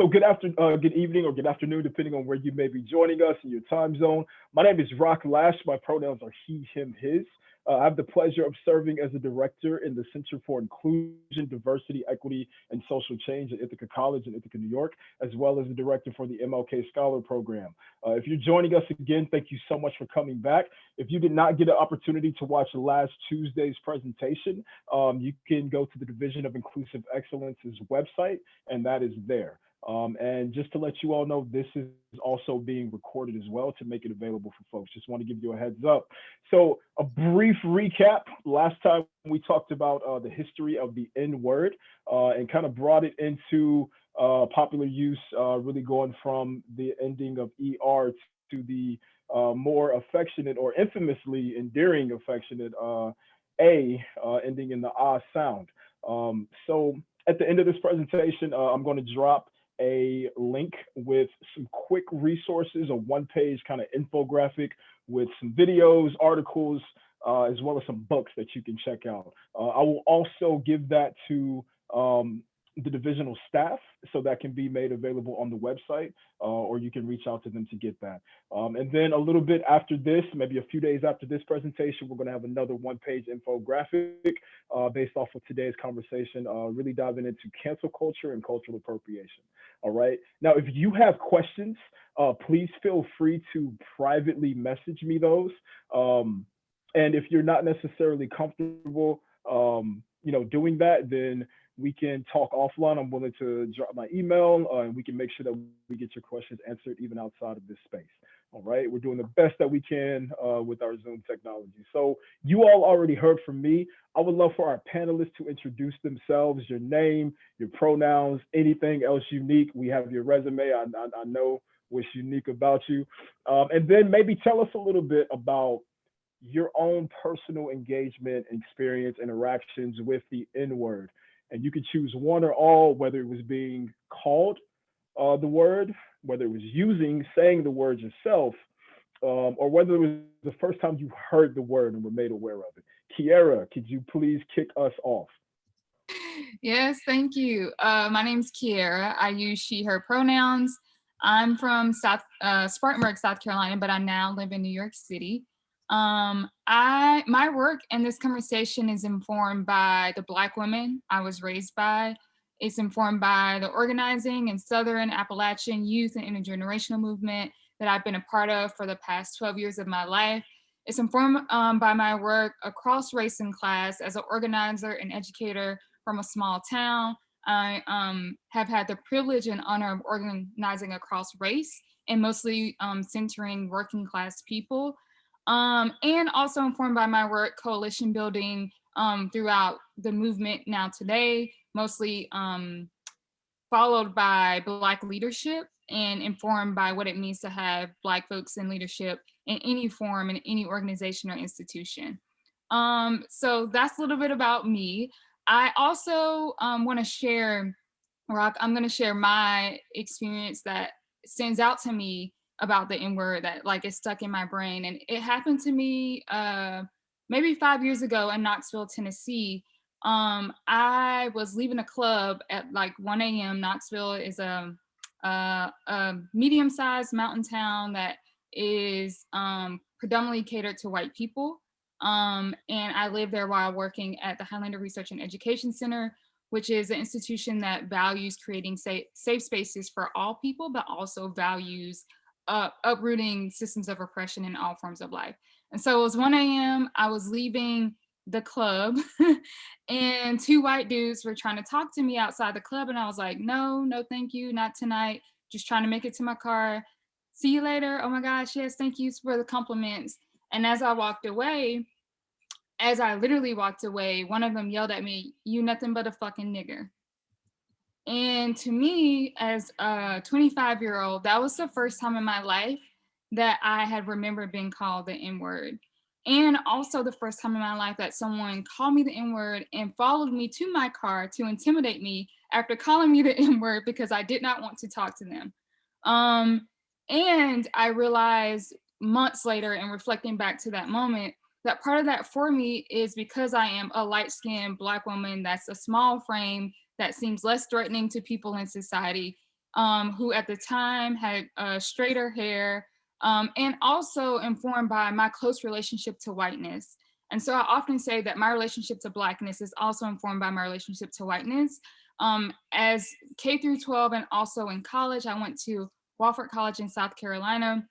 So good evening or good afternoon, depending on where you may be joining us in your time zone. My name is RahK Lash. My pronouns are he, him, his. I have the pleasure of serving as a director in the Center for Inclusion, Diversity, Equity, and Social Change at Ithaca College in Ithaca, New York, as well as the director for the MLK Scholar Program. If you're joining us again, thank you so much for coming back. If you did not get an opportunity to watch last Tuesday's presentation, you can go to the Division of Inclusive Excellence's website, and that is there. And just to let you all know, this is also being recorded as well to make it available for folks. Just want to give you a heads up. So a brief recap. Last time we talked about the history of the N word and kind of brought it into popular use, really going from the ending of ER to the more affectionate or infamously endearing affectionate ending in the ah sound. So at the end of this presentation, I'm going to drop a link with some quick resources, a one-page kind of infographic with some videos, articles, as well as some books that you can check out. I will also give that to the divisional staff so that can be made available on the website, or you can reach out to them to get that. And then a little bit after this, maybe a few days after this presentation, we're going to have another one-page infographic based off of today's conversation, really diving into cancel culture and cultural appropriation. All right. Now, if you have questions, please feel free to privately message me those. And if you're not necessarily comfortable, doing that, then we can talk offline. I'm willing to drop my email and we can make sure that we get your questions answered even outside of this space. All right. We're doing the best that we can with our Zoom technology. So you all already heard from me. I would love for our panelists to introduce themselves, your name, your pronouns, anything else unique. We have your resume. I know what's unique about you. And then maybe tell us a little bit about your own personal engagement, experience, interactions with the N word. And you could choose one or all, whether it was being called the word, whether it was saying the word yourself, or whether it was the first time you heard the word and were made aware of it. Kierra, could you please kick us off? Yes, thank you. My name's Kierra. I use she, her pronouns. I'm from Spartanburg, South Carolina, but I now live in New York City. My work in this conversation is informed by the Black women I was raised by. It's informed by the organizing and Southern Appalachian youth and intergenerational movement that I've been a part of for the past 12 years of my life. It's informed by my work across race and class as an organizer and educator from a small town. I have had the privilege and honor of organizing across race and mostly centering working class people. And also informed by my work coalition building throughout the movement now today, mostly followed by Black leadership and informed by what it means to have Black folks in leadership in any form, in any organization or institution. So that's a little bit about me. I also want to share, RahK, I'm going to share my experience that stands out to me about the N word that like is stuck in my brain. And it happened to me maybe 5 years ago in Knoxville, Tennessee. I was leaving a club at like 1 a.m. Knoxville is a medium-sized mountain town that is predominantly catered to white people. And I lived there while working at the Highlander Research and Education Center, which is an institution that values creating safe spaces for all people, but also values uprooting systems of oppression in all forms of life. And so it was 1 a.m. I was leaving the club and two white dudes were trying to talk to me outside the club. And I was like, no, thank you. Not tonight. Just trying to make it to my car. See you later. Oh my gosh. Yes. Thank you for the compliments. And as I literally walked away, one of them yelled at me, "You nothing but a fucking nigger." And to me, as a 25-year-old, that was the first time in my life that I had remembered being called the N-word. And also the first time in my life that someone called me the N-word and followed me to my car to intimidate me after calling me the N-word because I did not want to talk to them. And I realized months later and reflecting back to that moment, that part of that for me is because I am a light-skinned Black woman that's a small frame that seems less threatening to people in society. who at the time had straighter hair, and also informed by my close relationship to whiteness. And so I often say that my relationship to Blackness is also informed by my relationship to whiteness. As K through 12 and also in college, I went to Wofford College in South Carolina.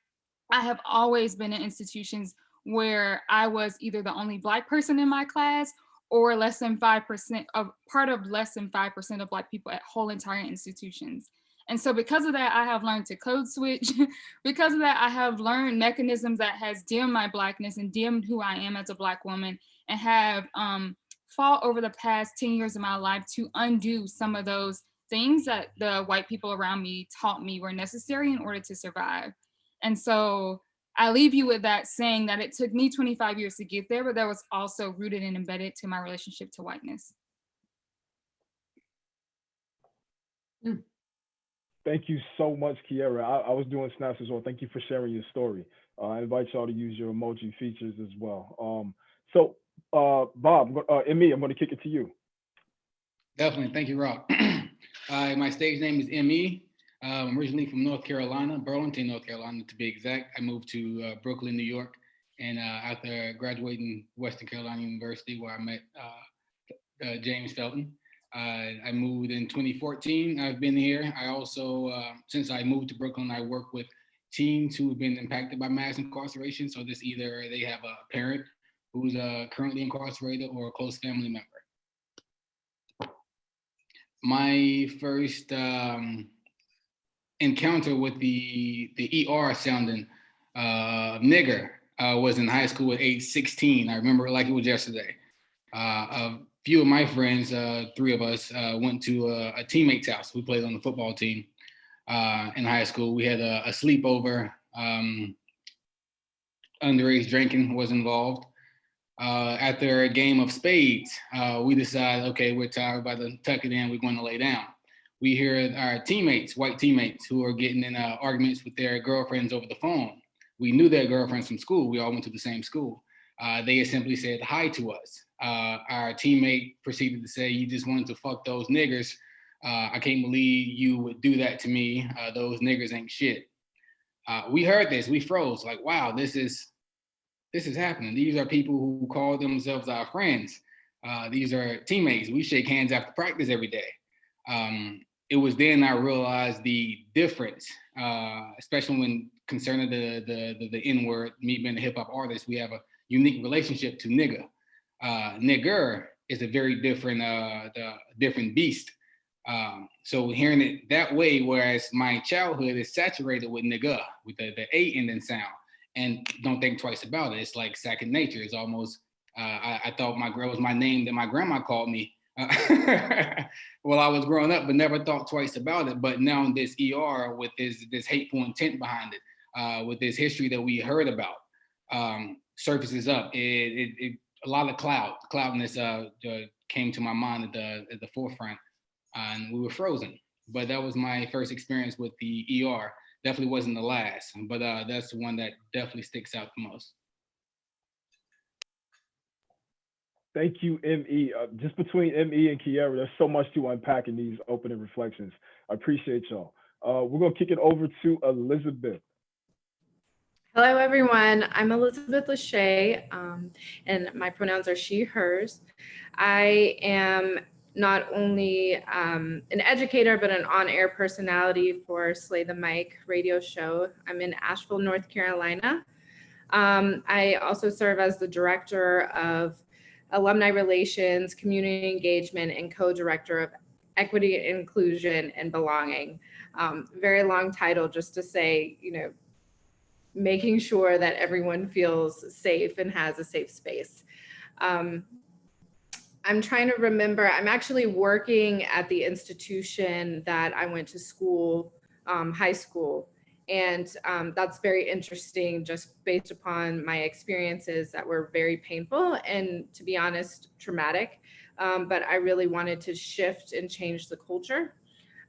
I have always been in institutions where I was either the only Black person in my class or less than 5% of part of less than 5% of Black people at whole entire institutions. And so because of that, I have learned to code switch. Because of that, I have learned mechanisms that has dimmed my Blackness and dimmed who I am as a Black woman, and have fought over the past 10 years of my life to undo some of those things that the white people around me taught me were necessary in order to survive. And so I leave you with that, saying that it took me 25 years to get there, but that was also rooted and embedded to my relationship to whiteness. Thank you so much, Kierra. I was doing snaps as well. Thank you for sharing your story. I invite y'all to use your emoji features as well. Bob, Emmy, I'm going to kick it to you. Definitely. Thank you, RahK. My stage name is ME. I'm originally from North Carolina, Burlington, North Carolina, to be exact. I moved to Brooklyn, New York. And after graduating Western Carolina University, where I met James Felton, I moved in 2014. I've been here. I also, since I moved to Brooklyn, I work with teens who have been impacted by mass incarceration. So this either they have a parent who's currently incarcerated or a close family member. My first encounter with the ER sounding nigger was in high school at age 16. I remember it like it was yesterday. A few of my friends, 3 of us, went to a teammate's house. We played on the football team in high school. We had a sleepover. Underage drinking was involved. After a game of spades, we decided, okay, we're tired, we're about to tuck it in, we're going to lay down. We hear our teammates, white teammates, who are getting in arguments with their girlfriends over the phone. We knew their girlfriends from school. We all went to the same school. They simply said hi to us. Our teammate proceeded to say, "You just wanted to fuck those niggers. I can't believe you would do that to me. Those niggers ain't shit." We heard this, we froze, like, wow, this is happening. These are people who call themselves our friends. These are teammates. We shake hands after practice every day. It was then I realized the difference, especially when concerning the N-word. Me being a hip hop artist, we have a unique relationship to nigga. Nigger is a very different different beast. So hearing it that way, whereas my childhood is saturated with nigga, with the A ending sound, and don't think twice about it. It's like second nature. It's almost, I thought my girl was my name that my grandma called me while I was growing up, but never thought twice about it. But now this ER with this hateful intent behind it, with this history that we heard about, surfaces up. A lot of cloudness came to my mind at the forefront, and we were frozen. But that was my first experience with the ER. Definitely wasn't the last, but that's the one that definitely sticks out the most. Thank you, ME. Just between ME and Kierra, there's so much to unpack in these opening reflections. I appreciate y'all. We're going to kick it over to Elizabeth. Hello, everyone. I'm Elizabeth Lachey, and my pronouns are she, hers. I am not only an educator, but an on-air personality for Slay the Mic radio show. I'm in Asheville, North Carolina. I also serve as the director of alumni relations, community engagement, and co-director of equity, inclusion, and belonging. Very long title, just to say, making sure that everyone feels safe and has a safe space. I'm trying to remember, I'm actually working at the institution that I went to school, high school. And that's very interesting, just based upon my experiences that were very painful and, to be honest, traumatic. But I really wanted to shift and change the culture.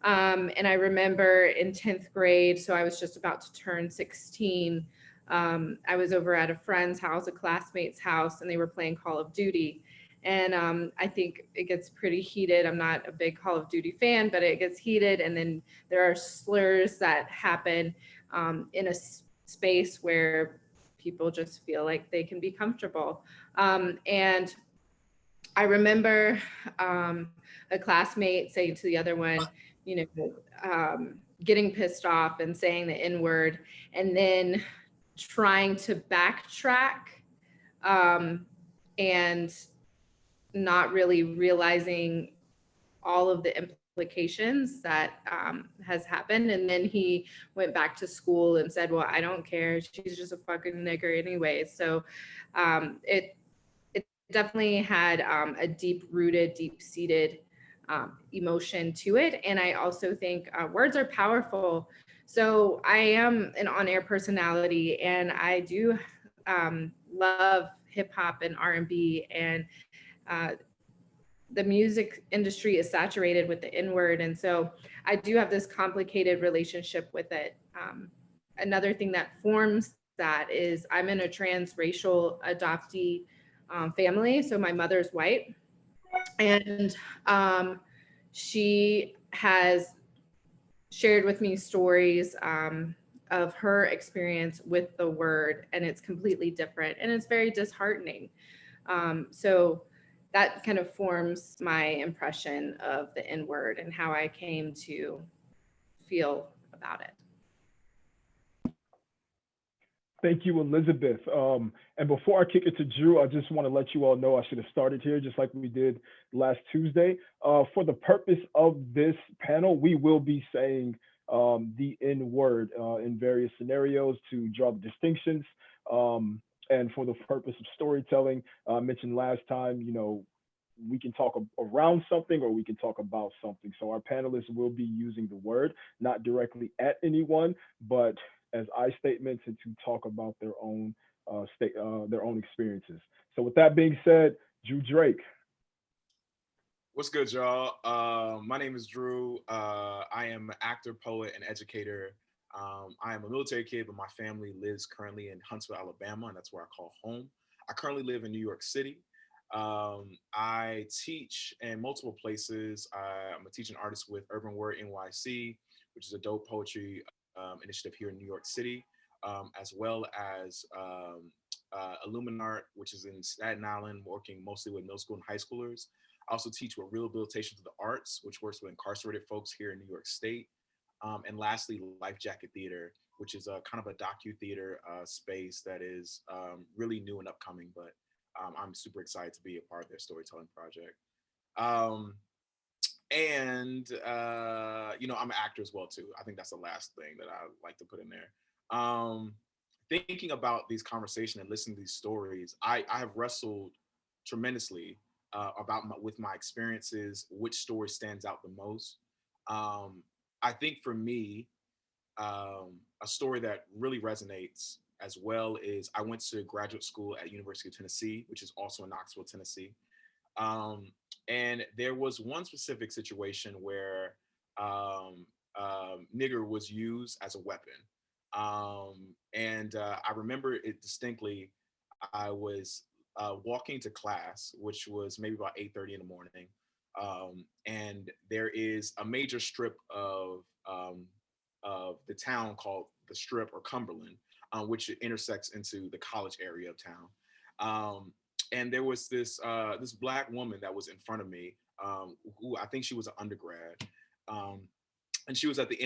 And I remember in 10th grade, so I was just about to turn 16, I was over at a friend's house, a classmate's house, and they were playing Call of Duty. And I think it gets pretty heated. I'm not a big Call of Duty fan, but it gets heated. And then there are slurs that happen in a space where people just feel like they can be comfortable. And I remember a classmate saying to the other one, you know, getting pissed off and saying the N word, and then trying to backtrack and not really realizing all of the implications that has happened. And then he went back to school and said, well, I don't care. She's just a fucking nigger anyway. So it definitely had a deep rooted, deep seated emotion to it. And I also think words are powerful. So I am an on-air personality, and I do love hip hop and R&B, and the music industry is saturated with the N-word. And so I do have this complicated relationship with it. Another thing that forms that is I'm in a transracial adoptee family. So my mother's white, and she has shared with me stories of her experience with the word, and it's completely different and it's very disheartening. So that kind of forms my impression of the N word and how I came to feel about it. Thank you, Elizabeth. And before I kick it to Drew, I just want to let you all know I should have started here just like we did last Tuesday. For the purpose of this panel, we will be saying the N word in various scenarios to draw the distinctions. And for the purpose of storytelling, I mentioned last time, you know, we can talk around something or we can talk about something. So our panelists will be using the word, not directly at anyone, but as I statements and to talk about their own their own experiences. So with that being said, Drew Drake. What's good, y'all? My name is Drew. I am an actor, poet, and educator. I am a military kid, but my family lives currently in Huntsville, Alabama, and that's where I call home. I currently live in New York City. I teach in multiple places. I'm a teaching artist with Urban Word NYC, which is a dope poetry initiative here in New York City, as well as Illuminart, which is in Staten Island, working mostly with middle school and high schoolers. I also teach with Rehabilitation to the Arts, which works with incarcerated folks here in New York State. And lastly, Life Jacket Theater, which is a kind of a docu-theater space that is really new and upcoming, but I'm super excited to be a part of their storytelling project. You know, I'm an actor as well too. I think that's the last thing that I like to put in there. Thinking about these conversations and listening to these stories, I have wrestled tremendously with my experiences, which story stands out the most. I think for me, a story that really resonates as well is I went to graduate school at University of Tennessee, which is also in Knoxville, Tennessee. And there was one specific situation where nigger was used as a weapon. I remember it distinctly. I was walking to class, which was maybe about 8:30 in the morning. And there is a major strip of the town called the Strip or Cumberland, which intersects into the college area of town. And there was this Black woman that was in front of me, who I think she was an undergrad, and she was at the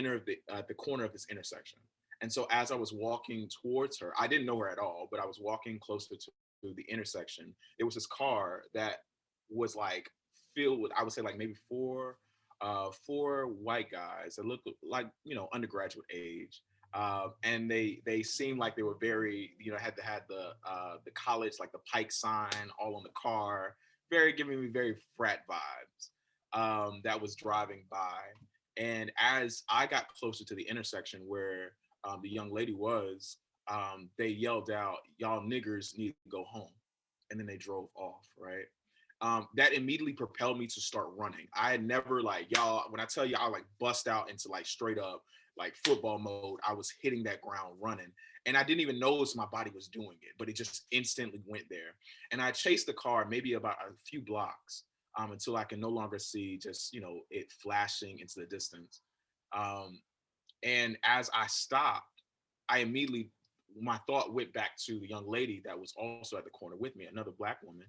corner of this intersection. And so as I was walking towards her, I didn't know her at all, but I was walking closer to the intersection. There was this car that was like filled with, I would say like maybe four white guys that looked like, you know, undergraduate age. And they seemed like they were very, you know, had the college, like the Pike sign all on the car, giving me very frat vibes, that was driving by. And as I got closer to the intersection where the young lady was, they yelled out, "Y'all niggers need to go home." And then they drove off, right? That immediately propelled me to start running. I had never, like, y'all, when I tell you I like bust out into like straight up like football mode. I was hitting that ground running, and I didn't even notice my body was doing it, but it just instantly went there. And I chased the car maybe about a few blocks until I can no longer see just, you know, it flashing into the distance. And as I stopped, I immediately, my thought went back to the young lady that was also at the corner with me, another Black woman.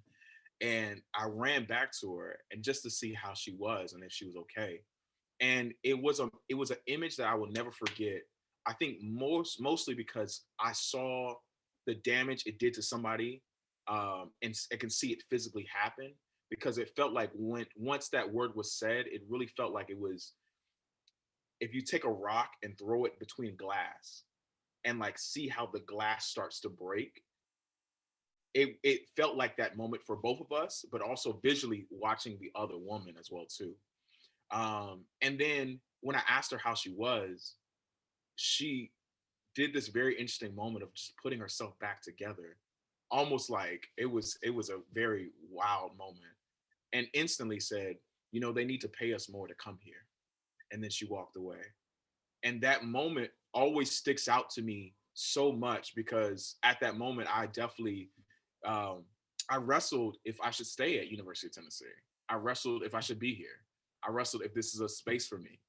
And I ran back to her and just to see how she was and if she was okay. And it was an image that I will never forget. I think mostly because I saw the damage it did to somebody, and I can see it physically happen, because it felt like once that word was said, it really felt like it was, if you take a rock and throw it between glass and like see how the glass starts to break. It felt like that moment for both of us, but also visually watching the other woman as well too. And then when I asked her how she was, she did this very interesting moment of just putting herself back together, almost like it was a very wild moment, and instantly said, you know, they need to pay us more to come here. And then she walked away. And that moment always sticks out to me so much, because at that moment I definitely I wrestled if I should stay at University of Tennessee. I wrestled if I should be here. I wrestled if this is a space for me.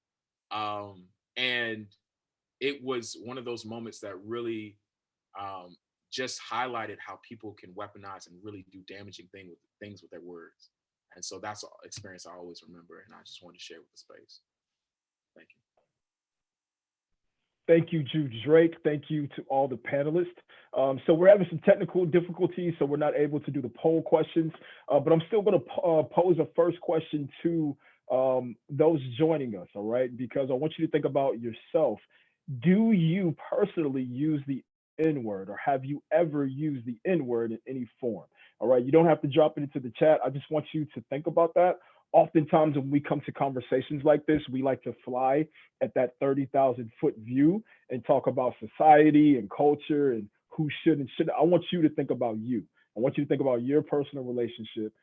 And it was one of those moments that really just highlighted how people can weaponize and really do damaging things with their words. And so that's an experience I always remember, and I just wanted to share with the space. Thank you. Thank you, Drew Drake. Thank you to all the panelists. So we're having some technical difficulties, so we're not able to do the poll questions, but I'm still going to pose a first question to those joining us, all right? Because I want you to think about yourself. Do you personally use the N-word, or have you ever used the N-word in any form? All right, you don't have to drop it into the chat. I just want you to think about that. Oftentimes when we come to conversations like this, we like to fly at that 30,000 foot view and talk about society and culture and who should and shouldn't. I want you to think about you. I want you to think about your personal relationship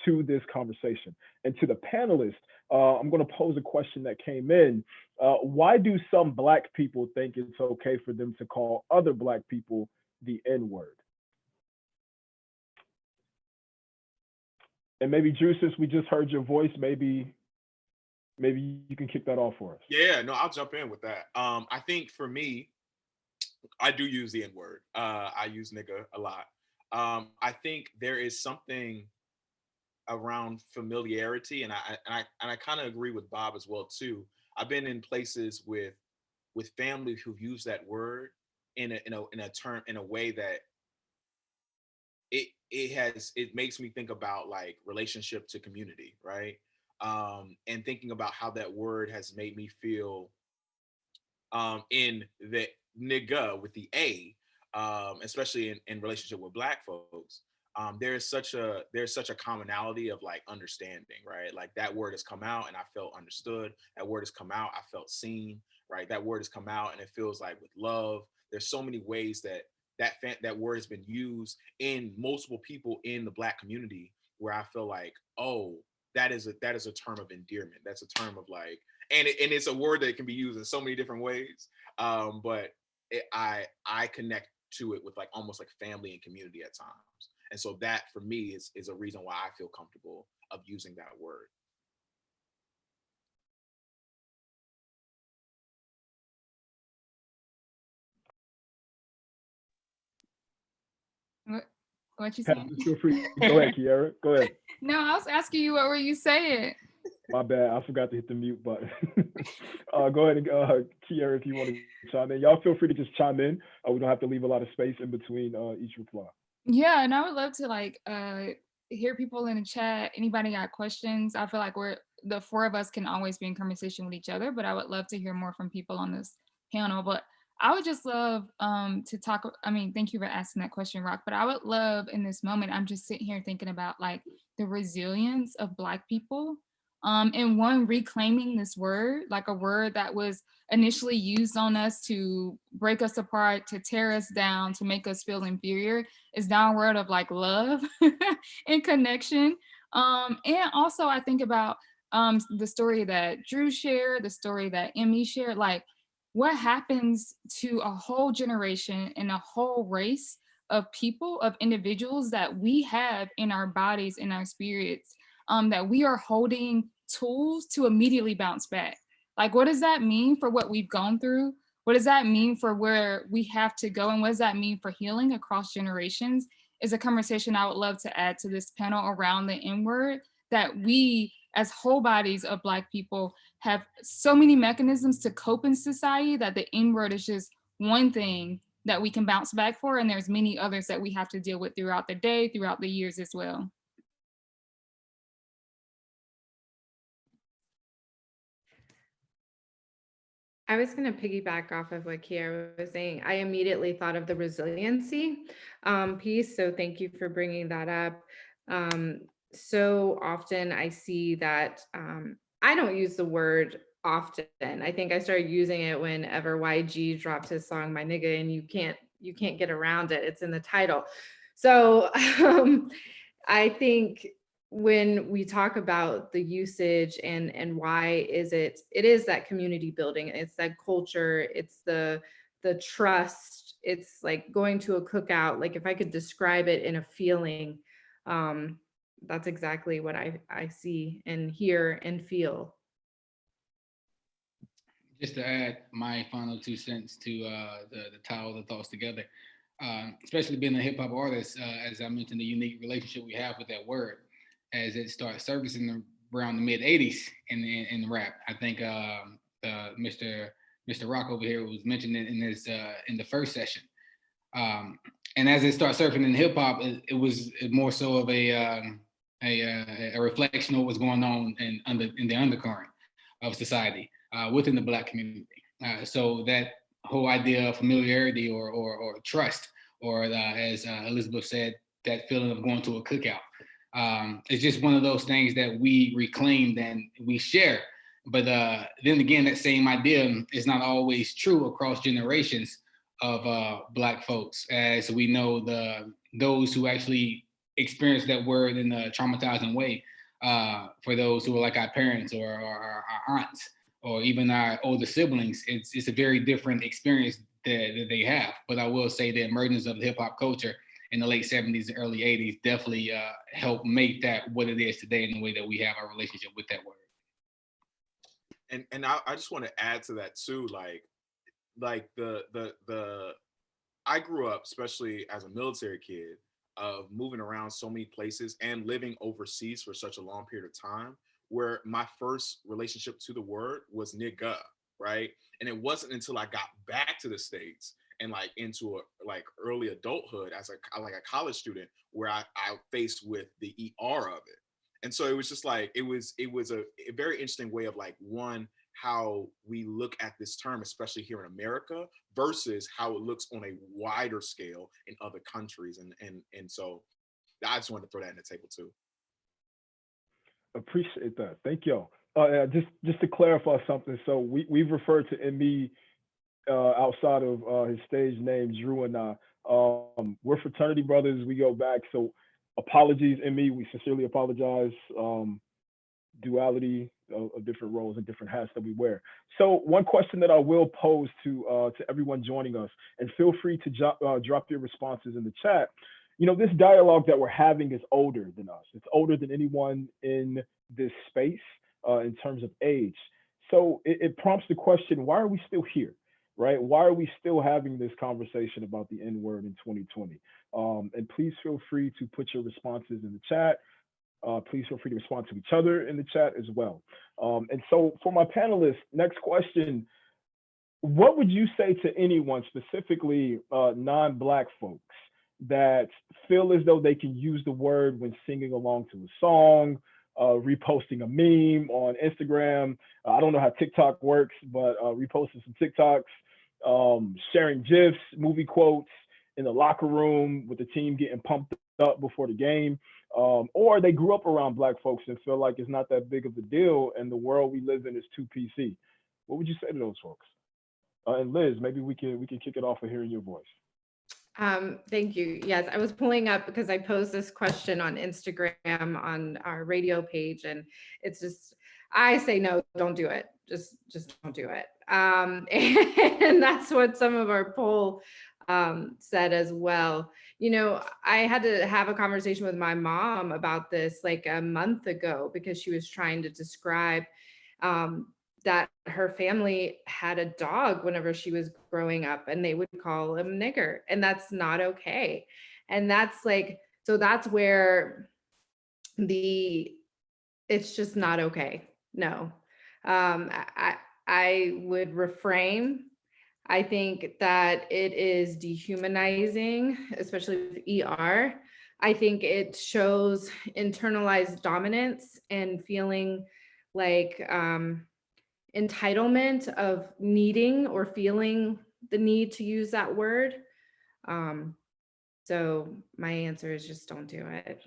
to this conversation. And to the panelists, I'm going to pose a question that came in. Why do some Black people think it's okay for them to call other Black people the N-word? And maybe Drew, since we just heard your voice, maybe you can kick that off for us. Yeah, no, I'll jump in with that. I think for me, I do use the N-word. I use nigga a lot. I think there is something around familiarity, and I kind of agree with Bob as well too. I've been in places with family who've used that word in a way that it makes me think about like relationship to community, right? And thinking about how that word has made me feel in the nigga with the A, especially in relationship with Black folks. There's such a commonality of like understanding, right? Like that word has come out and I felt understood. That word has come out, I felt seen, right? That word has come out and it feels like with love. There's so many ways that word has been used in multiple people in the Black community, where I feel like, oh, that is a term of endearment. That's a term of like, and it's a word that can be used in so many different ways. But I connect to it with like almost like family and community at times. And so that for me is a reason why I feel comfortable of using that word. What you saying? Feel free. Go ahead, Kierra. Go ahead. No, I was asking you, what were you saying? My bad. I forgot to hit the mute button. Go ahead and Kierra, if you want to chime in. Y'all feel free to just chime in. We don't have to leave a lot of space in between each reply. Yeah, and I would love to like hear people in the chat. Anybody got questions? I feel like the four of us can always be in conversation with each other, but I would love to hear more from people on this panel. But I would just love to talk. I mean, thank you for asking that question, RahK. But I would love in this moment, I'm just sitting here thinking about like the resilience of Black people. And one, reclaiming this word, like a word that was initially used on us to break us apart, to tear us down, to make us feel inferior, is now a word of like love and connection. And also I think about the story that Drew shared, the story that Emmy shared, like what happens to a whole generation and a whole race of people, of individuals that we have in our bodies, in our spirits, that we are holding tools to immediately bounce back. Like, what does that mean for what we've gone through? What does that mean for where we have to go? And what does that mean for healing across generations? Is a conversation I would love to add to this panel around the N-word, that we as whole bodies of Black people have so many mechanisms to cope in society that the N-word is just one thing that we can bounce back for. And there's many others that we have to deal with throughout the day, throughout the years as well. I was going to piggyback off of what Kierra was saying. I immediately thought of the resiliency piece. So thank you for bringing that up. So often I see that I don't use the word often. I think I started using it whenever YG dropped his song, My Nigga, and you can't get around it. It's in the title. So I think when we talk about the usage and why it is that community building, it's that culture, it's the trust, it's like going to a cookout. Like, if I could describe it in a feeling, that's exactly what I see and hear and feel. Just to add my final 2 cents to the tie all the thoughts together, especially being a hip hop artist, as I mentioned, the unique relationship we have with that word, as it starts surfacing around the mid 80s in rap. I think Mr. RahK over here was mentioning it in the first session. And as it starts surfing in hip hop, it was more so of a reflection of what was going on in the undercurrent of society within the Black community. So that whole idea of familiarity or trust, or as Elizabeth said, that feeling of going to a cookout. It's just one of those things that we reclaimed and we share. But then again, that same idea is not always true across generations of Black folks, as we know those who actually experience that word in a traumatizing way. For those who are like our parents or our aunts or even our older siblings, it's a very different experience that they have. But I will say the emergence of the hip hop culture in the late 70s and early 80s definitely helped make that what it is today in the way that we have our relationship with that word. And I just want to add to that too, like the I grew up, especially as a military kid, of moving around so many places and living overseas for such a long period of time, where my first relationship to the word was nigga, right? And it wasn't until I got back to the States and like into like early adulthood as a college student where I faced with the ER of it. And so it was just like, it was a very interesting way of like, one, how we look at this term, especially here in America, versus how it looks on a wider scale in other countries. And so I just wanted to throw that on the table too. Appreciate that. Thank y'all. Just to clarify something. So we've referred to MB outside of his stage name, Drew and I. We're fraternity brothers. We go back. So apologies, MB. We sincerely apologize. Duality of different roles and different hats that we wear. So one question that I will pose to everyone joining us, and feel free to drop your responses in the chat. You know, this dialogue that we're having is older than us. It's older than anyone in this space in terms of age. So it prompts the question, why are we still here, right? Why are we still having this conversation about the N-word in 2020? And please feel free to put your responses in the chat. Please feel free to respond to each other in the chat as well. And so for my panelists, next question, what would you say to anyone, specifically non-Black folks, that feel as though they can use the word when singing along to a song, reposting a meme on Instagram? I don't know how TikTok works, but reposting some TikToks, sharing GIFs, movie quotes in the locker room with the team getting pumped up before the game. Or they grew up around Black folks and feel like it's not that big of a deal and the world we live in is too PC. What would you say to those folks? And Liz, maybe we can kick it off with hearing your voice. Thank you. Yes, I was pulling up because I posed this question on Instagram on our radio page, and it's just, I say no, don't do it. just don't do it. And that's what some of our poll said as well. You know, I had to have a conversation with my mom about this like a month ago, because she was trying to describe that her family had a dog whenever she was growing up, and they would call him nigger, and that's not okay. And that's like, so that's where it's just not okay. No. I would refrain. I think that it is dehumanizing, especially with ER. I think it shows internalized dominance and feeling like entitlement of needing or feeling the need to use that word. So my answer is just don't do it.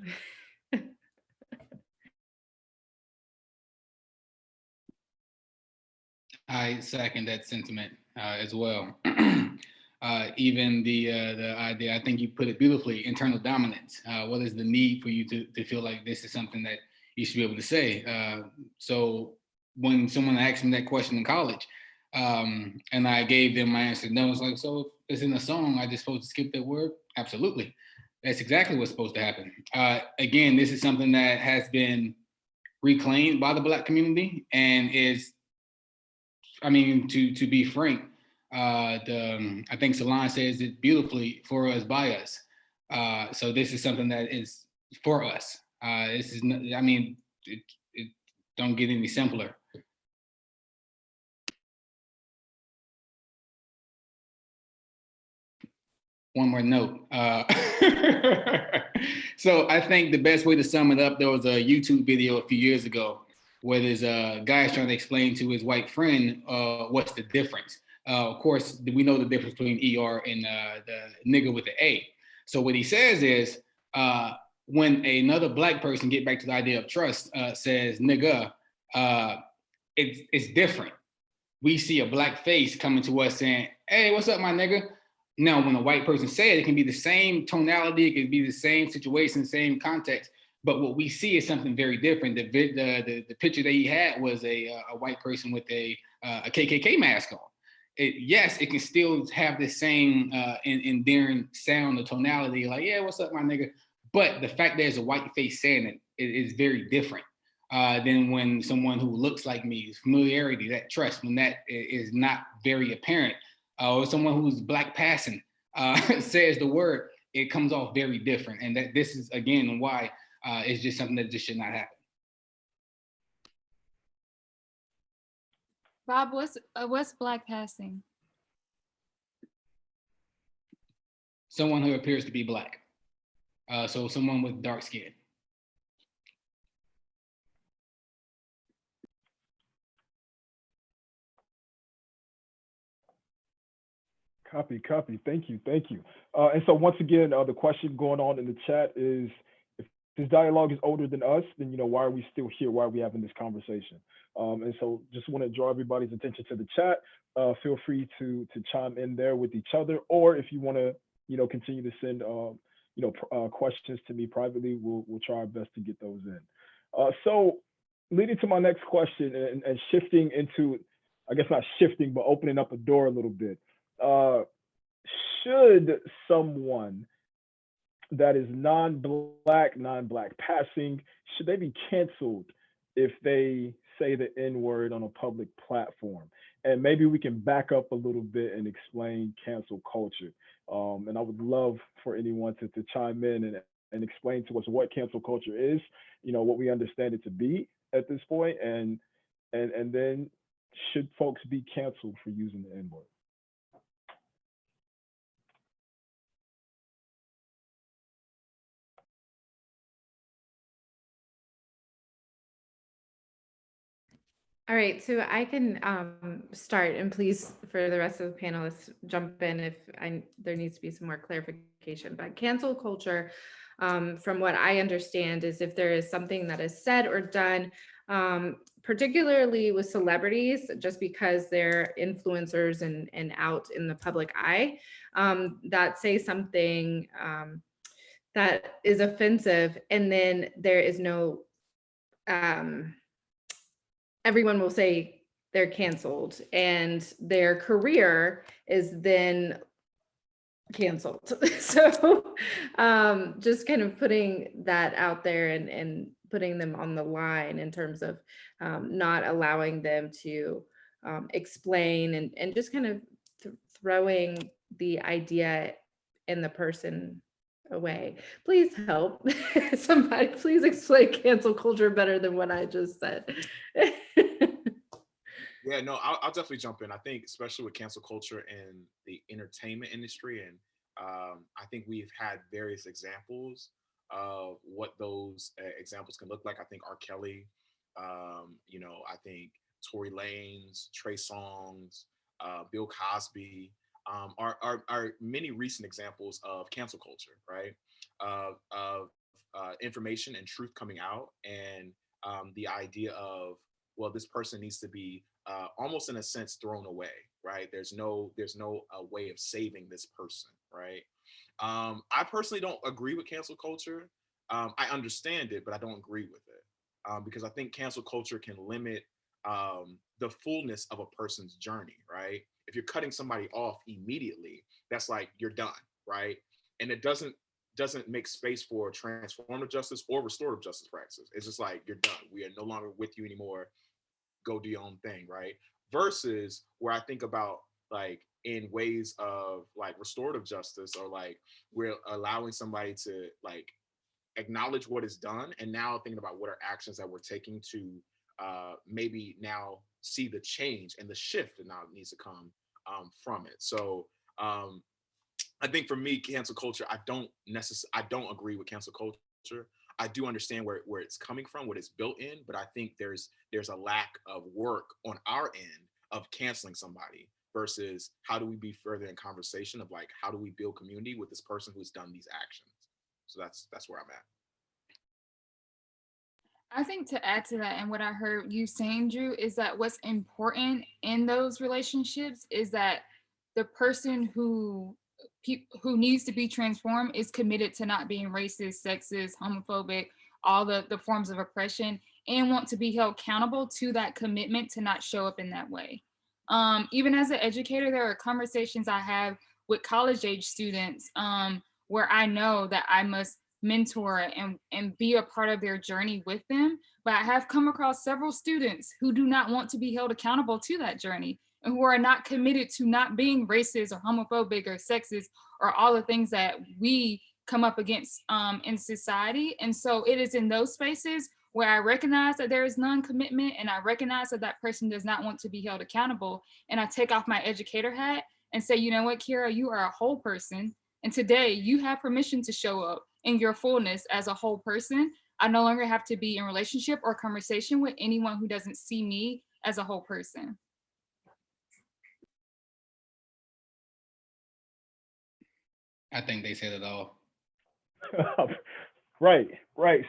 I second that sentiment as well. Even the idea, I think you put it beautifully, internal dominance. What is the need for you to feel like this is something that you should be able to say? So when someone asked me that question in college, and I gave them my answer, no, it's like, so if it's in a song, I just supposed to skip that word? Absolutely. That's exactly what's supposed to happen. Again, this is something that has been reclaimed by the Black community and is, I mean, to be frank, I think Salon says it beautifully, for us, by us. So this is something that is for us. This is, I mean, it don't get any simpler. One more note. So I think the best way to sum it up, there was a YouTube video a few years ago where there's a guy trying to explain to his white friend what's the difference. Of course, we know the difference between ER and the nigga with the A. So what he says is, when another Black person, get back to the idea of trust, says nigga, it's different. We see a Black face coming to us saying, hey, what's up, my nigga? Now, when a white person says it, can be the same tonality, it can be the same situation, same context, but what we see is something very different. The picture that he had was a white person with a KKK mask on. Yes, it can still have the same endearing sound or tonality, like, yeah, what's up, my nigga? But the fact that there's a white face saying it is very different than when someone who looks like me, familiarity, that trust, when that is not very apparent, or someone who's Black passing says the word, it comes off very different. And that this is, again, why it's just something that just should not happen. Rob, what's Black passing? Someone who appears to be Black. So someone with dark skin. Copy. Thank you. And so once again, the question going on in the chat is, if this dialogue is older than us, then, you know, why are we still here? Why are we having this conversation? And so just want to draw everybody's attention to the chat. Feel free to chime in there with each other, or if you want to, you know, continue to send, questions to me privately, we'll try our best to get those in. So leading to my next question, and shifting into, I guess not shifting, but opening up a door a little bit. Should someone that is non-Black passing, should they be canceled if they say the N-word on a public platform? And maybe we can back up a little bit and explain cancel culture. And I would love for anyone to chime in and explain to us what cancel culture is, you know, what we understand it to be at this point, and then should folks be canceled for using the N-word? All right, so I can start, and please, for the rest of the panelists, jump in if there needs to be some more clarification. But cancel culture, from what I understand, is if there is something that is said or done, particularly with celebrities, just because they're influencers and out in the public eye, that say something that is offensive, and then there is no everyone will say they're canceled, and their career is then canceled. So just kind of putting that out there and putting them on the line in terms of not allowing them to explain and just kind of throwing the idea and the person away. Please help. Somebody please explain cancel culture better than what I just said. Yeah, no, I'll definitely jump in. I think especially with cancel culture in the entertainment industry, and I think we've had various examples of what those examples can look like. I think R. Kelly, I think Tory Lanez, Trey Songz, Bill Cosby are many recent examples of cancel culture, right? Of information and truth coming out, and the idea of, well, this person needs to be almost in a sense thrown away, right? There's no way of saving this person, right? I personally don't agree with cancel culture. I understand it, but I don't agree with it because I think cancel culture can limit the fullness of a person's journey, right? If you're cutting somebody off immediately, that's like you're done, right? And it doesn't make space for transformative justice or restorative justice practices. It's just like you're done. We are no longer with you anymore. Go do your own thing, right? Versus where I think about like in ways of like restorative justice, or like we're allowing somebody to like acknowledge what is done, and now thinking about what are actions that we're taking to maybe now see the change and the shift that now needs to come from it. So I think for me, cancel culture, I don't agree with cancel culture. I do understand where it's coming from, what it's built in, but I think there's a lack of work on our end of canceling somebody versus how do we be further in conversation of like, how do we build community with this person who's done these actions? So that's where I'm at. I think to add to that, and what I heard you saying, Drew, is that what's important in those relationships is that the person who needs to be transformed is committed to not being racist, sexist, homophobic, all the forms of oppression, and want to be held accountable to that commitment to not show up in that way. Even as an educator, there are conversations I have with college age students where I know that I must mentor and be a part of their journey with them. But I have come across several students who do not want to be held accountable to that journey, and who are not committed to not being racist or homophobic or sexist or all the things that we come up against in society. And so it is in those spaces where I recognize that there is non-commitment, and I recognize that that person does not want to be held accountable. And I take off my educator hat and say, you know what, Kierra, you are a whole person. And today you have permission to show up in your fullness as a whole person. I no longer have to be in relationship or conversation with anyone who doesn't see me as a whole person. I think they said it all. Right.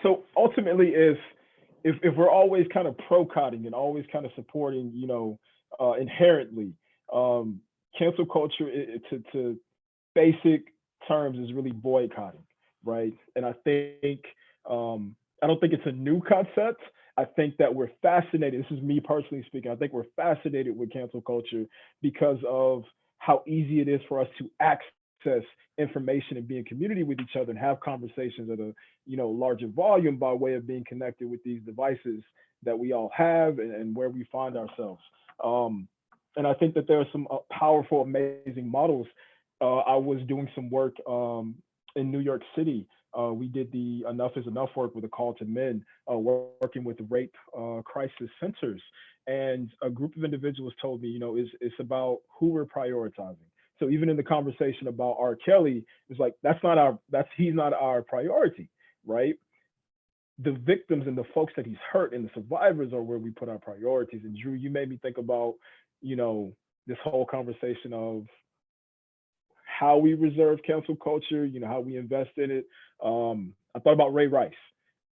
So ultimately, if we're always kind of pro-cotting and always kind of supporting, inherently, cancel culture to basic terms is really boycotting, right? And I think I don't think it's a new concept. I think that we're fascinated. This is me personally speaking. I think we're fascinated with cancel culture because of how easy it is for us to access information and be in community with each other and have conversations at a larger volume by way of being connected with these devices that we all have and where we find ourselves. And I think that there are some powerful, amazing models. I was doing some work in New York City. We did the Enough is Enough work with a call to men, working with rape crisis centers. And a group of individuals told me, it's about who we're prioritizing. So even in the conversation about R. Kelly, it's like, he's not our priority, right? The victims and the folks that he's hurt and the survivors are where we put our priorities. And Drew, you made me think about, this whole conversation of how we reserve cancel culture, how we invest in it. I thought about Ray Rice,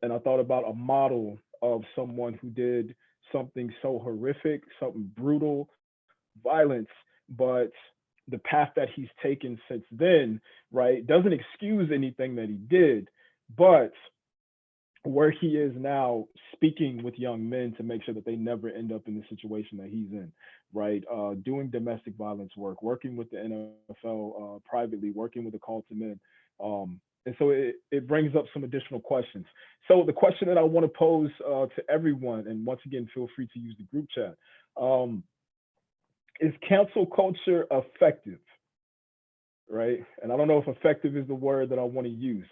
and I thought about a model of someone who did something so horrific, something brutal, violence, but the path that he's taken since then, right, doesn't excuse anything that he did, but where he is now, speaking with young men to make sure that they never end up in the situation that he's in, right? Doing domestic violence work, working with the NFL privately, working with the call to men. And so it brings up some additional questions. So the question that I want to pose to everyone, and once again, feel free to use the group chat, um, is cancel culture effective, right? And I don't know if effective is the word that I want to use.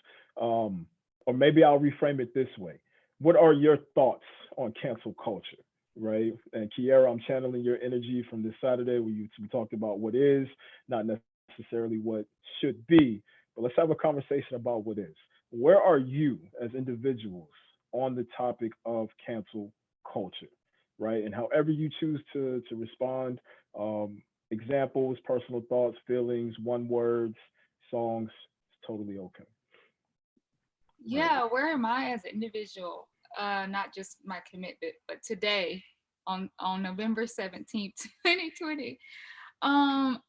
Or maybe I'll reframe it this way. What are your thoughts on cancel culture, right? And Kierra, I'm channeling your energy from this Saturday where we talked about what is, not necessarily what should be, but let's have a conversation about what is. Where are you as individuals on the topic of cancel culture, right? And however you choose to respond, examples, personal thoughts, feelings, one words, songs, it's totally okay. Right. Yeah, where am I as an individual? Not just my commitment, but today on November 17th, 2020. Um,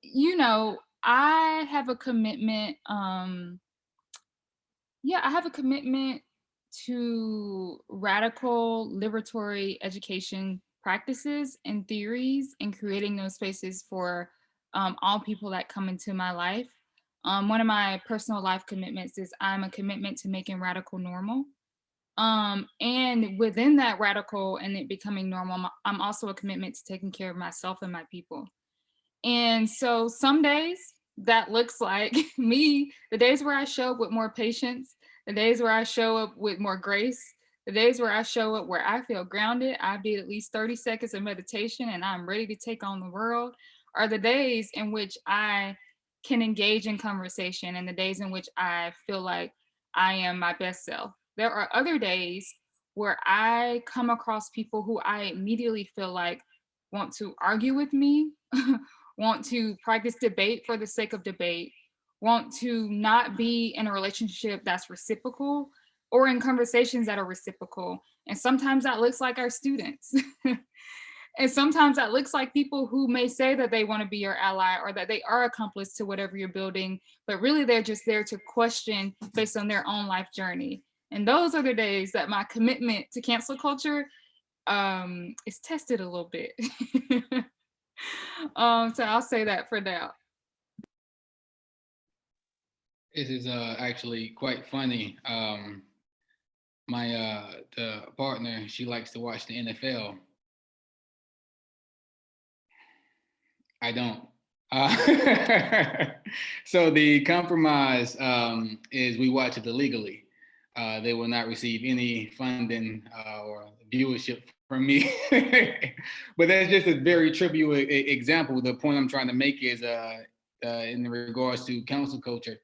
you know, I have a commitment, I have a commitment to radical liberatory education practices and theories and creating those spaces for all people that come into my life. One of my personal life commitments is I'm a commitment to making radical normal. And within that radical and it becoming normal, I'm also a commitment to taking care of myself and my people. And so some days that looks like me, the days where I show up with more patience, the days where I show up with more grace, the days where I show up where I feel grounded, I did at least 30 seconds of meditation and I'm ready to take on the world, are the days in which I can engage in conversation and the days in which I feel like I am my best self. There are other days where I come across people who I immediately feel like want to argue with me, want to practice debate for the sake of debate, want to not be in a relationship that's reciprocal or in conversations that are reciprocal. And sometimes that looks like our students. And sometimes that looks like people who may say that they want to be your ally or that they are accomplice to whatever you're building, but really they're just there to question based on their own life journey. And those are the days that my commitment to cancel culture is tested a little bit. So I'll say that for now. This is actually quite funny. My the partner, she likes to watch the NFL. I don't. So the compromise is we watch it illegally. They will not receive any funding or viewership from me. But that's just a very trivial example. The point I'm trying to make is in regards to council culture,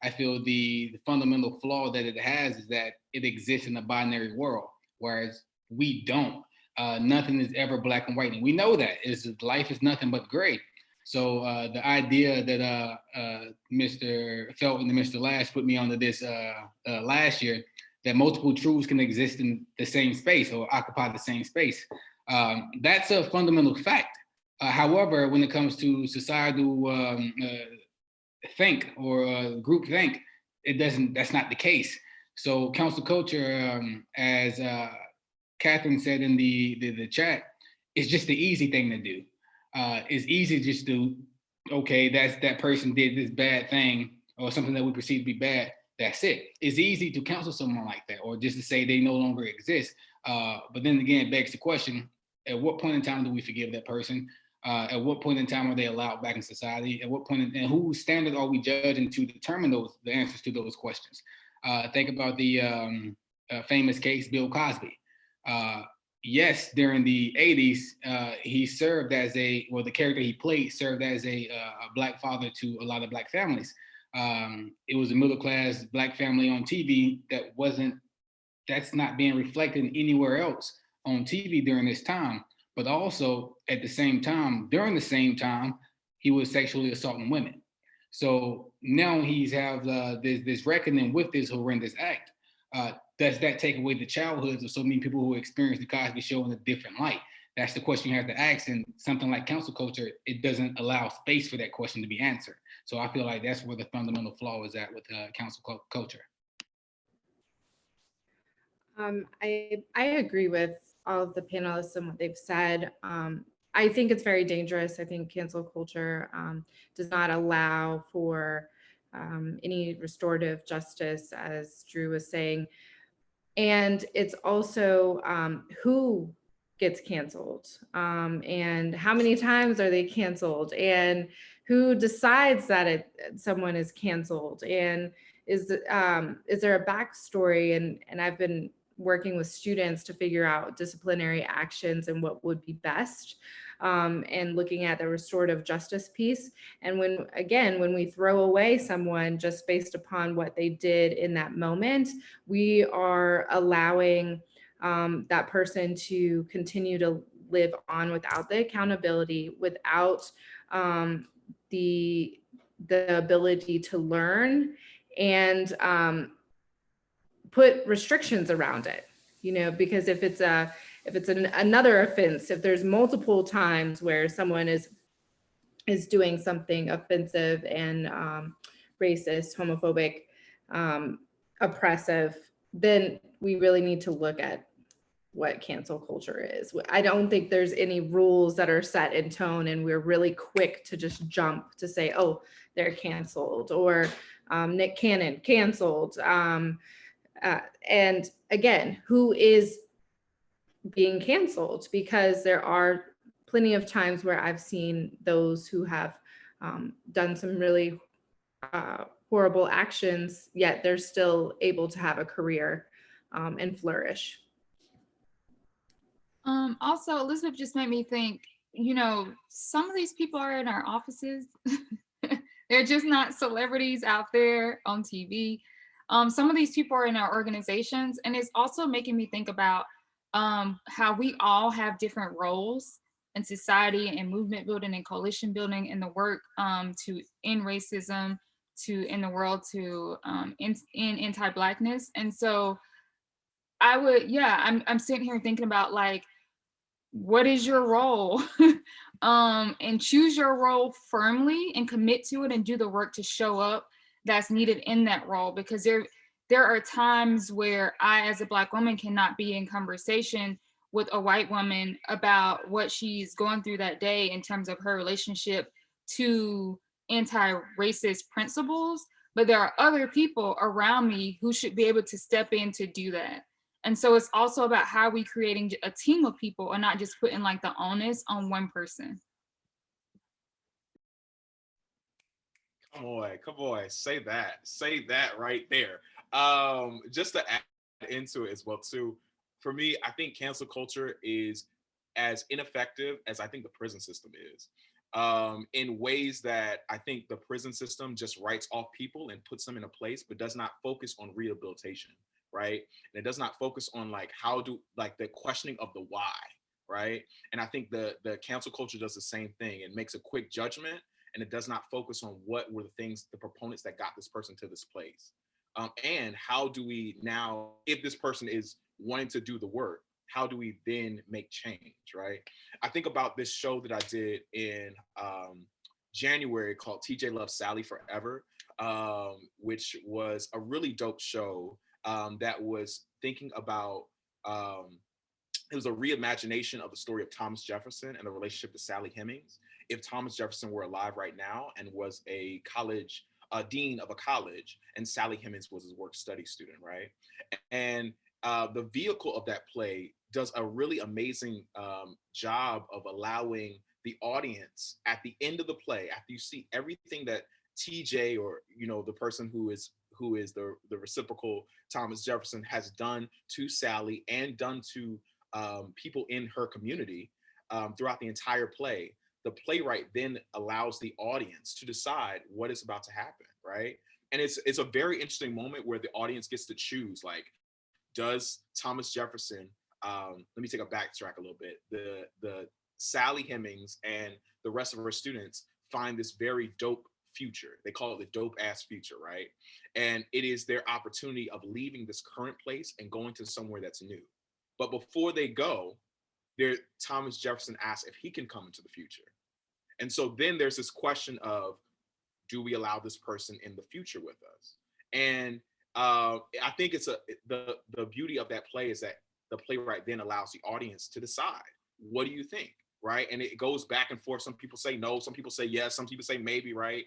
I feel the fundamental flaw that it has is that it exists in a binary world, whereas we don't. Nothing is ever black and white, and we know that life is nothing but gray. So the idea that Mr. Felton and Mr. Lash put me onto this last year, that multiple truths can exist in the same space or occupy the same space, that's a fundamental fact. However, when it comes to societal think or group think, it doesn't. That's not the case. So council culture, as Catherine said in the chat, is just the easy thing to do. It's easy just to, okay, that person did this bad thing or something that we perceive to be bad. That's it. It's easy to counsel someone like that or just to say they no longer exist. But then again, it begs the question, at what point in time do we forgive that person? At what point in time are they allowed back in society? At what point, and whose standard are we judging to determine the answers to those questions? Think about the famous case, Bill Cosby. Yes, during the 80s, he served as the character he played served as a Black father to a lot of Black families. It was a middle-class Black family on TV that's not being reflected anywhere else on TV during this time. But also at the same time, during the same time, he was sexually assaulting women. So now he's have this reckoning with this horrendous act. Does that take away the childhoods of so many people who experience the Cosby Show in a different light? That's the question you have to ask. And something like council culture, it doesn't allow space for that question to be answered. So I feel like that's where the fundamental flaw is at with council culture. I agree with all of the panelists and what they've said. I think it's very dangerous. I think cancel culture does not allow for any restorative justice, as Drew was saying. And it's also who gets canceled, and how many times are they canceled, and who decides that someone is canceled, and is there a backstory? And I've been working with students to figure out disciplinary actions and what would be best, and looking at the restorative justice piece. And when we throw away someone just based upon what they did in that moment, we are allowing that person to continue to live on without the accountability, without the ability to learn and put restrictions around it. Because if it's another offense, if there's multiple times where someone is doing something offensive and racist, homophobic, oppressive, then we really need to look at what cancel culture is. I don't think there's any rules that are set in tone, and we're really quick to just jump to say, oh, they're canceled, or Nick Cannon canceled. And again, who is being canceled? Because there are plenty of times where I've seen those who have done some really horrible actions, yet they're still able to have a career and flourish. Also, Elizabeth just made me think, some of these people are in our offices. They're just not celebrities out there on TV. Some of these people are in our organizations, and it's also making me think about how we all have different roles in society and movement building and coalition building in the work to end racism, to in the world, to in anti-Blackness. And so I'm sitting here thinking about, like, what is your role? And choose your role firmly and commit to it and do the work to show up that's needed in that role. Because there are times where I, as a Black woman, cannot be in conversation with a white woman about what she's going through that day in terms of her relationship to anti-racist principles. But there are other people around me who should be able to step in to do that. And so it's also about how we creating a team of people and not just putting like the onus on one person. Come on, say that right there. Just to add into it as well too, for me, I think cancel culture is as ineffective as I think the prison system is. In ways that I think the prison system just writes off people and puts them in a place, but does not focus on rehabilitation, right? And it does not focus on like the questioning of the why, right? And I think the cancel culture does the same thing and makes a quick judgment, and it does not focus on what were the proponents that got this person to this place. And how do we now, if this person is wanting to do the work, how do we then make change, right? I think about this show that I did in January called TJ Loves Sally Forever, which was a really dope show that was thinking about, it was a reimagination of the story of Thomas Jefferson and the relationship to Sally Hemings. If Thomas Jefferson were alive right now and was a dean of a college, and Sally Hemings was his work study student, right? And the vehicle of that play does a really amazing job of allowing the audience at the end of the play, after you see everything that TJ, or the person who is the reciprocal Thomas Jefferson, has done to Sally and done to people in her community throughout the entire play. The playwright then allows the audience to decide what is about to happen, right? And it's a very interesting moment where the audience gets to choose, like, does Thomas Jefferson, let me take a backtrack a little bit, the Sally Hemings and the rest of her students find this very dope future. They call it the dope ass future, right? And it is their opportunity of leaving this current place and going to somewhere that's new. But before they go, Thomas Jefferson asks if he can come into the future. And so then there's this question of, do we allow this person in the future with us? And I think it's the beauty of that play is that the playwright then allows the audience to decide, what do you think, right? And it goes back and forth. Some people say no, some people say yes, some people say maybe, right?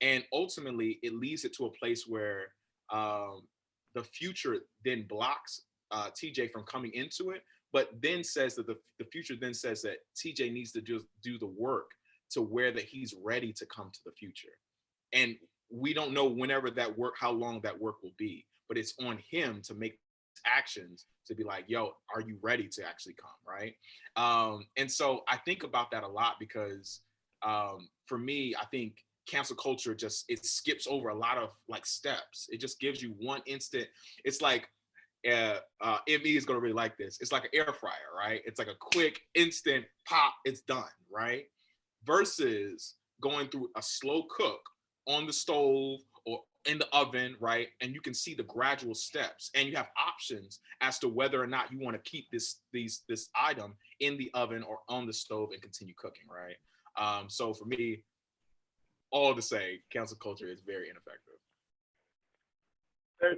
And ultimately, it leads it to a place where the future then blocks TJ from coming into it, but then says that the future then says that TJ needs to just do the work to where that he's ready to come to the future. And we don't know whenever that work, how long that work will be, but it's on him to make actions to be like, yo, are you ready to actually come, right? And so I think about that a lot because for me, I think cancel culture just, it skips over a lot of like steps. It just gives you one instant. It's like, ME is gonna really like this. It's like an air fryer, right? It's like a quick instant pop, it's done, right? Versus going through a slow cook on the stove or in the oven, right? And you can see the gradual steps, and you have options as to whether or not you want to keep this item in the oven or on the stove and continue cooking, right? So for me, all to say, cancel culture is very ineffective.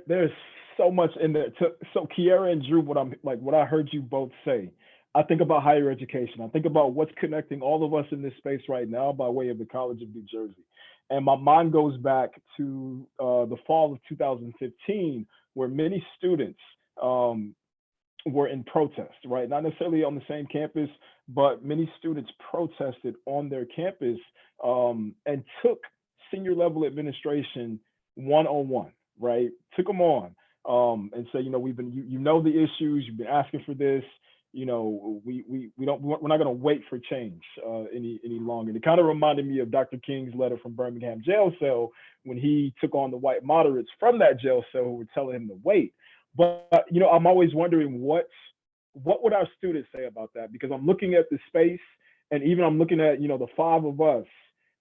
There's so much in there. So Kierra and Drew, what I heard you both say, I think about higher education. I think about what's connecting all of us in this space right now by way of the College of New Jersey. And my mind goes back to the fall of 2015, where many students were in protest, right? Not necessarily on the same campus, but many students protested on their campus and took senior level administration one-on-one, right? Took them on and said, we've been, you know the issues, you've been asking for this, we're not going to wait for change any longer. And it kind of reminded me of Dr. King's letter from Birmingham jail cell when he took on the white moderates from that jail cell who were telling him to wait. But I'm always wondering what would our students say about that? Because I'm looking at the space, and even I'm looking at the five of us,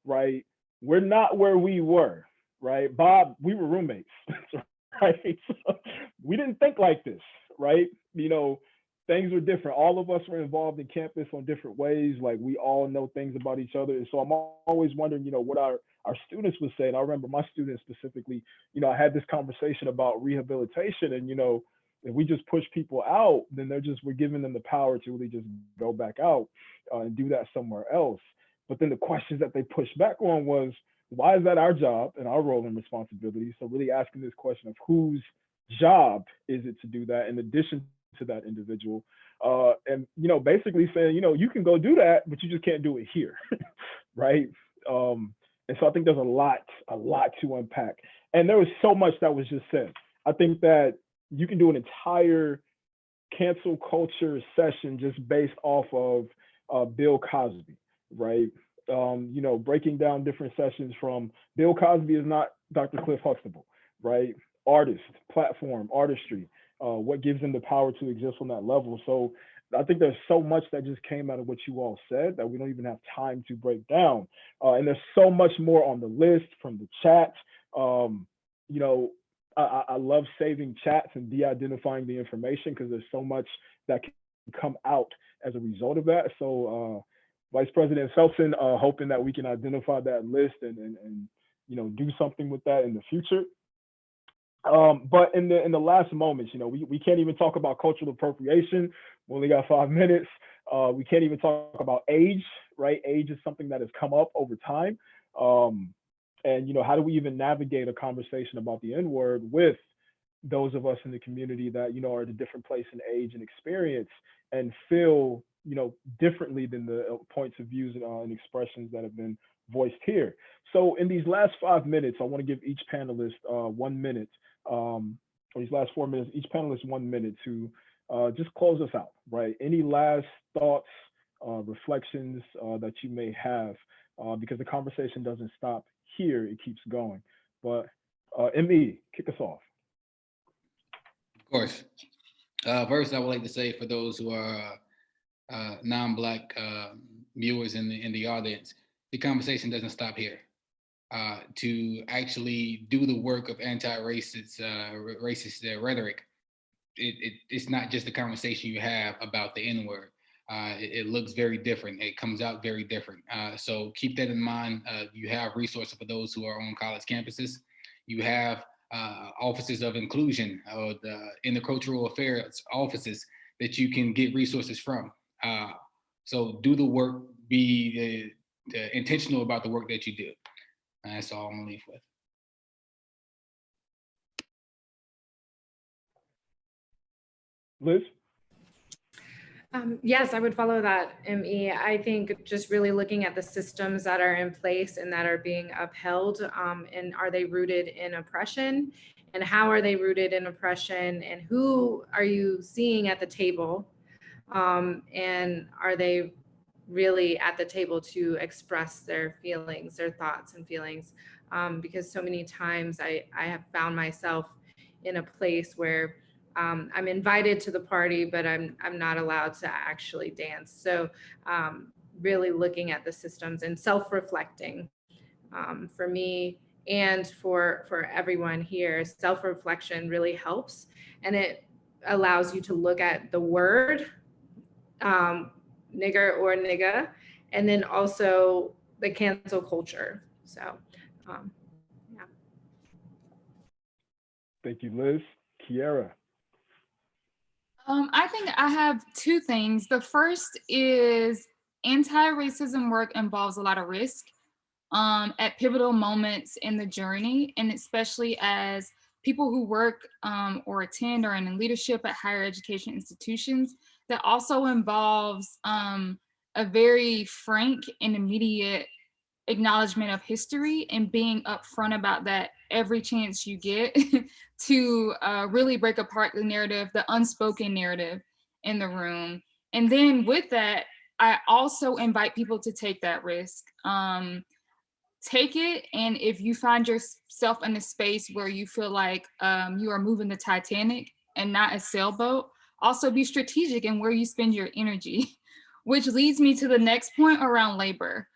right? We're not where we were, right? Bob, we were roommates, right? So we didn't think like this, right? Things were different. All of us were involved in campus on different ways. Like, we all know things about each other. And so I'm always wondering, what our students would say. And I remember my students specifically, I had this conversation about rehabilitation, and, if we just push people out, then we're giving them the power to really just go back out and do that somewhere else. But then the questions that they pushed back on was, why is that our job and our role and responsibility? So really asking this question of whose job is it to do that in addition to that individual, and basically saying, you can go do that, but you just can't do it here, right? And so I think there's a lot to unpack, and there was so much that was just said. I think that you can do an entire cancel culture session just based off of Bill Cosby, right? Breaking down different sessions from Bill Cosby is not Dr. Cliff Huxtable, right? Artist, platform, artistry, what gives them the power to exist on that level. So I think there's so much that just came out of what you all said that we don't even have time to break down. And there's so much more on the list from the chat. I love saving chats and de-identifying the information because there's so much that can come out as a result of that. So Vice President Felton, hoping that we can identify that list and do something with that in the future. But in the last moments, we can't even talk about cultural appropriation. We only got 5 minutes. We can't even talk about age, right? Age is something that has come up over time. And how do we even navigate a conversation about the N-word with those of us in the community that are at a different place in age and experience and feel differently than the points of views and expressions that have been voiced here. So in these last 5 minutes, I want to give each panelist 1 minute, or these last 4 minutes, each panelist 1 minute to just close us out, right? Any last thoughts, reflections that you may have, because the conversation doesn't stop here, it keeps going. But ME, kick us off. Of course. First, I would like to say for those who are non-Black viewers in the audience, the conversation doesn't stop here. To actually do the work of anti-racist racist rhetoric, it's not just a conversation you have about the N-word. It looks very different. It comes out very different. So keep that in mind. You have resources for those who are on college campuses. You have offices of inclusion or the intercultural affairs offices that you can get resources from. So do the work, be intentional about the work that you do. And that's all I'm gonna leave with. Liz? Yes, I would follow that, ME. I think just really looking at the systems that are in place and that are being upheld, and are they rooted in oppression? And how are they rooted in oppression? And who are you seeing at the table? And are they really at the table to express their feelings, their thoughts and feelings? Because so many times I have found myself in a place where I'm invited to the party, but I'm not allowed to actually dance. So really looking at the systems and self-reflecting for me and for everyone here. Self-reflection really helps, and it allows you to look at the word nigger or nigga, and then also the cancel culture. So yeah. Thank you, Liz. Kierra? I think I have two things. The first is anti-racism work involves a lot of risk at pivotal moments in the journey, and especially as people who work or attend or in leadership at higher education institutions. That also involves a very frank and immediate acknowledgement of history and being upfront about that every chance you get to really break apart the narrative, the unspoken narrative in the room. And then with that, I also invite people to take that risk. Take it, and if you find yourself in a space where you feel like you are moving the Titanic and not a sailboat, also be strategic in where you spend your energy, which leads me to the next point around labor.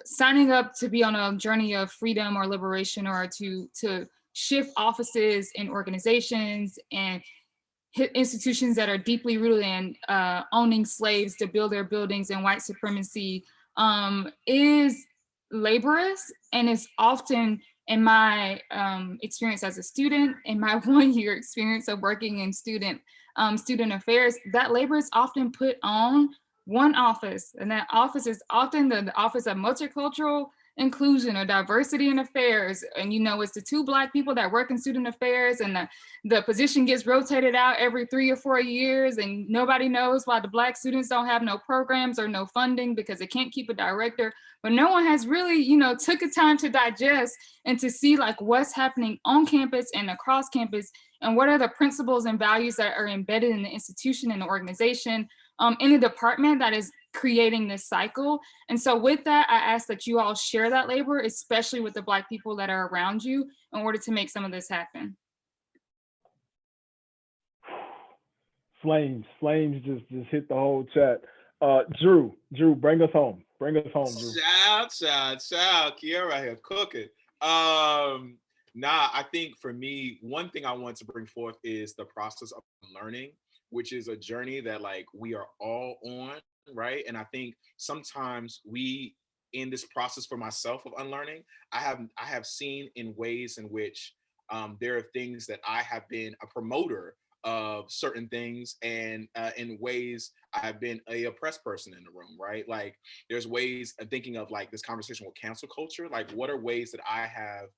Signing up to be on a journey of freedom or liberation, or to shift offices and organizations and institutions that are deeply rooted in owning slaves to build their buildings and white supremacy is laborious, and is often, in my experience as a student, in my 1 year experience of working in student affairs, that labor is often put on one office, and that office is often the office of multicultural inclusion or diversity in affairs. And it's the two Black people that work in student affairs, and the position gets rotated out every 3 or 4 years, and nobody knows why the Black students don't have no programs or no funding because they can't keep a director. But no one has really, took the time to digest and to see like what's happening on campus and across campus, and what are the principles and values that are embedded in the institution and the organization, in the department that is creating this cycle. And so with that, I ask that you all share that labor, especially with the Black people that are around you, in order to make some of this happen. Flames just hit the whole chat. Drew, bring us home. Drew. Child, Kierra here cooking. I think for me, one thing I want to bring forth is the process of learning, which is a journey that like we are all on, right? And I think sometimes we, in this process for myself of unlearning, I have seen in ways in which there are things that I have been a promoter of certain things, and in ways I've been a oppressed person in the room, right? Like there's ways of thinking of like this conversation with cancel culture, like what are ways that I have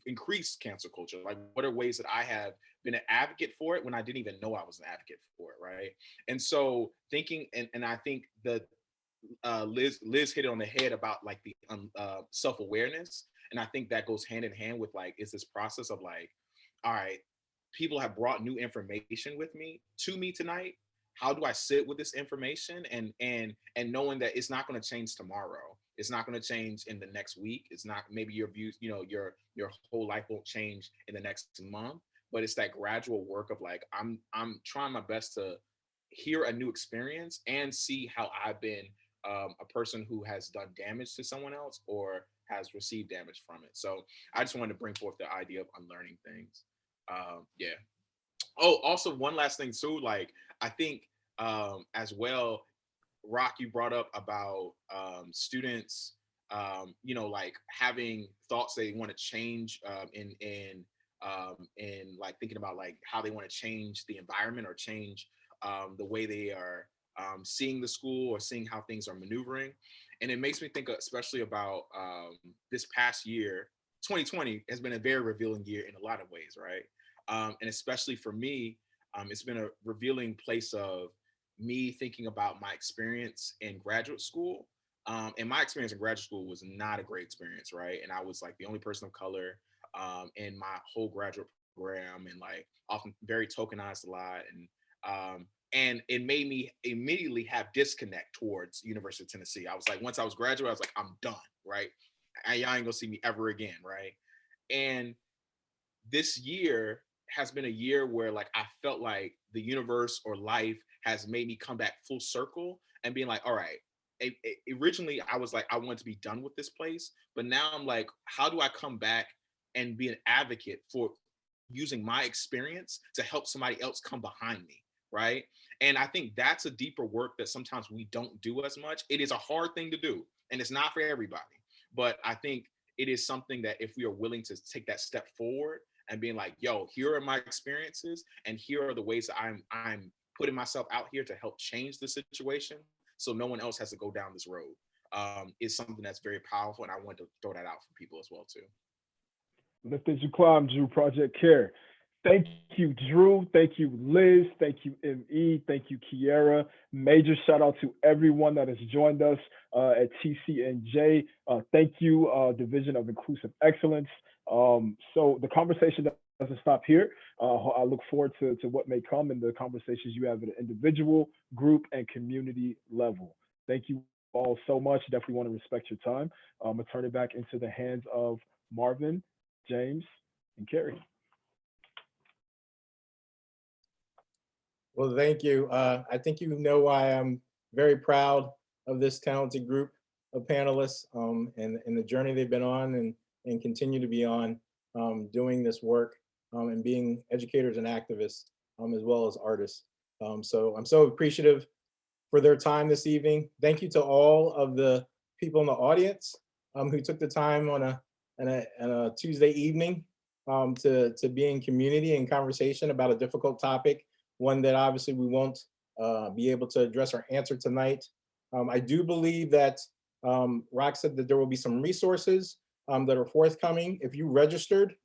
increased cancel culture? Like what are ways that I have been an advocate for it when I didn't even know I was an advocate for it, right? And so thinking, and I think that Liz hit it on the head about like the self-awareness. And I think that goes hand in hand with like, is this process of like, all right, people have brought new information to me tonight. How do I sit with this information and knowing that it's not going to change tomorrow? It's not going to change in the next week. It's not, maybe your views, your whole life won't change in the next month, but it's that gradual work of like, I'm trying my best to hear a new experience and see how I've been a person who has done damage to someone else or has received damage from it. So I just wanted to bring forth the idea of unlearning things. Yeah. Oh, also one last thing too, like I think as well, RahK, you brought up about students you know, like having thoughts they want to change in like thinking about like how they want to change the environment or change the way they are seeing the school or seeing how things are maneuvering. And it makes me think especially about this past year. 2020 has been a very revealing year in a lot of ways, right? And especially for me, it's been a revealing place of me thinking about my experience in graduate school. And my experience in graduate school was not a great experience, right? And I was like the only person of color in my whole graduate program, and like often very tokenized a lot. And it made me immediately have disconnect towards University of Tennessee. I was like, once I was graduate, I was like, I'm done, right? Y'all ain't gonna see me ever again, right? And this year has been a year where like I felt like the universe or life has made me come back full circle and being like, all right, originally I was like, I want to be done with this place, but now I'm like, how do I come back and be an advocate for using my experience to help somebody else come behind me, right? And I think that's a deeper work that sometimes we don't do as much. It is a hard thing to do, and it's not for everybody, but I think it is something that if we are willing to take that step forward and being like, yo, here are my experiences and here are the ways that I'm putting myself out here to help change the situation so no one else has to go down this road, is something that's very powerful. And I want to throw that out for people as well too. Lift as you climb, Drew, Project Care. Thank you, Drew. Thank you, Liz. Thank you, ME. Thank you, Kierra. Major shout out to everyone that has joined us at TCNJ. Thank you, Division of Inclusive Excellence. So the conversation doesn't stop here. I look forward to what may come in the conversations you have at an individual, group, and community level. Thank you all so much. Definitely want to respect your time. I'm going to turn it back into the hands of Marvin, James, and Carrie. Well, thank you. I think you know why I'm very proud of this talented group of panelists and the journey they've been on and continue to be on doing this work and being educators and activists as well as artists. So I'm so appreciative for their time this evening. Thank you to all of the people in the audience who took the time on a Tuesday evening to be in community and conversation about a difficult topic, one that obviously we won't be able to address or answer tonight. I do believe that RahK said that there will be some resources that are forthcoming. If you registered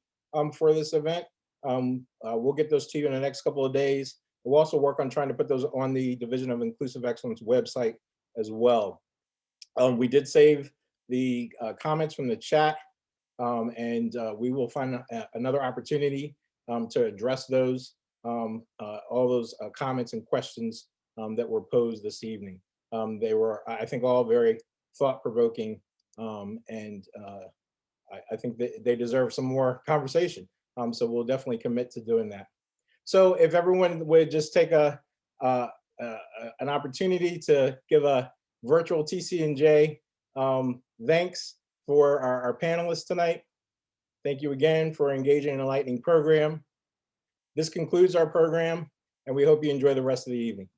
for this event, we'll get those to you in the next couple of days. We'll also work on trying to put those on the Division of Inclusive Excellence website as well. We did save the comments from the chat, and we will find another opportunity to address those, all those comments and questions that were posed this evening. They were, I think, all very thought-provoking, and I think they deserve some more conversation. So we'll definitely commit to doing that. So if everyone would just take an opportunity to give a virtual TCNJ thanks for our panelists tonight. Thank you again for engaging in a enlightening program. This concludes our program, and we hope you enjoy the rest of the evening.